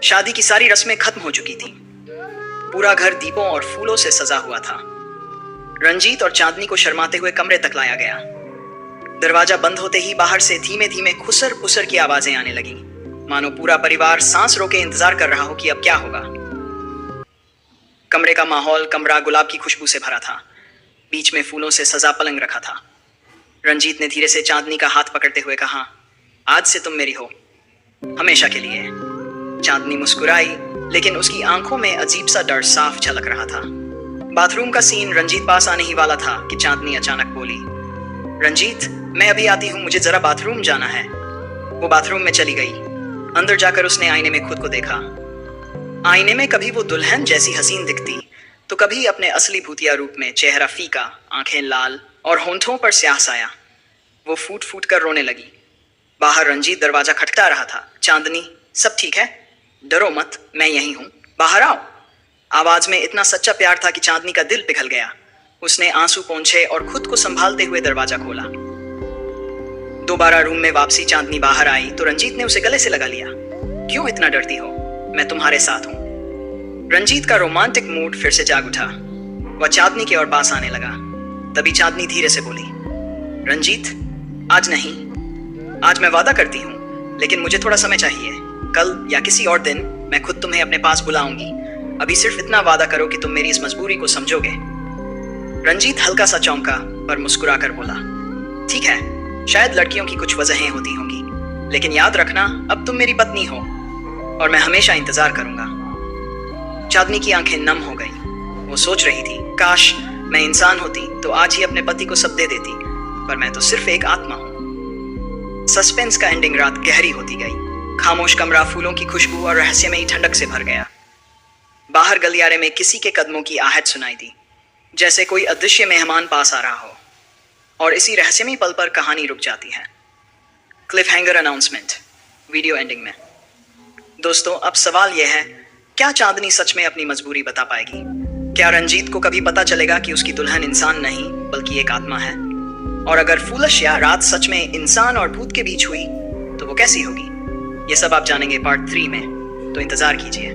शादी की सारी रस्में खत्म हो चुकी थी। पूरा घर दीपों और फूलों से सजा हुआ था। रंजीत और चांदनी को शर्माते हुए कमरे तक लाया गया। दरवाजा बंद होते ही बाहर से धीमे धीमे खुसर पुसर की आवाजें आने लगी, मानो पूरा परिवार सांस रोके इंतजार कर रहा हो कि अब क्या होगा। कमरे का माहौल कमरा गुलाब की खुशबू से भरा था। बीच में फूलों से सजा पलंग रखा था। रंजीत ने धीरे से चांदनी का हाथ पकड़ते हुए कहा, आज से तुम मेरी हो, हमेशा के लिए। चांदनी मुस्कुराई, लेकिन उसकी आंखों में अजीब सा डर साफ झलक रहा था। बाथरूम का सीन रंजीत पास आने ही वाला था कि चांदनी अचानक बोली, रंजीत मैं अभी आती हूँ, मुझे जरा बाथरूम जाना है। वो बाथरूम में चली गई। अंदर जाकर उसने आईने में खुद को देखा। आईने में कभी वो दुल्हन जैसी हसीन दिखती, तो कभी अपने असली भूतिया रूप में, चेहरा फीका, आंखें लाल और होंठों पर स्याह साया। वो फूट फूट कर रोने लगी। बाहर रंजीत दरवाजा खटखटा रहा था। चांदनी, सब ठीक है? डरो मत, मैं यहीं हूं, बाहर आओ। आवाज में इतना सच्चा प्यार था कि चांदनी का दिल पिघल गया। उसने आंसू पोंछे और खुद को संभालते हुए दरवाजा खोला। दोबारा रूम में वापसी चांदनी बाहर आई तो रंजीत ने उसे गले से लगा लिया। क्यों इतना डरती हो? मैं तुम्हारे साथ हूं। रंजीत का रोमांटिक मूड फिर से जाग उठा। वह चांदनी के और पास आने लगा। तभी चांदनी धीरे से बोली, रंजीत आज नहीं, आज मैं वादा करती हूं, लेकिन मुझे थोड़ा समय चाहिए। कल या किसी और दिन मैं खुद तुम्हें अपने पास बुलाऊंगी। अभी सिर्फ इतना वादा करो कि तुम मेरी इस मजबूरी को समझोगे। रंजीत हल्का सा चौंका पर मुस्कुरा कर बोला, ठीक है, शायद लड़कियों की कुछ वजहें होती होंगी, लेकिन याद रखना अब तुम मेरी पत्नी हो और मैं हमेशा इंतजार करूंगा। चांदनी की आंखें नम हो गई। वो सोच रही थी, काश मैं इंसान होती तो आज ही अपने पति को सब दे देती, पर मैं तो सिर्फ एक आत्मा हूं। सस्पेंस का एंडिंग रात गहरी होती गई। खामोश कमरा फूलों की खुशबू और रहस्यमयी ठंडक से भर गया। बाहर गलियारे में किसी के कदमों की आहट सुनाई दी, जैसे कोई अदृश्य मेहमान पास आ रहा हो। और इसी रहस्यमयी पल पर कहानी रुक जाती है। Cliff hanger announcement video ending में। दोस्तों, अब सवाल यह है, क्या चांदनी सच में अपनी मजबूरी बता पाएगी? क्या रंजीत को कभी पता चलेगा कि उसकी दुल्हन इंसान नहीं बल्कि एक आत्मा है? और अगर फूलश या रात सच में इंसान और भूत के बीच हुई तो वो कैसी होगी? ये सब आप जानेंगे पार्ट 3 में, तो इंतजार कीजिए।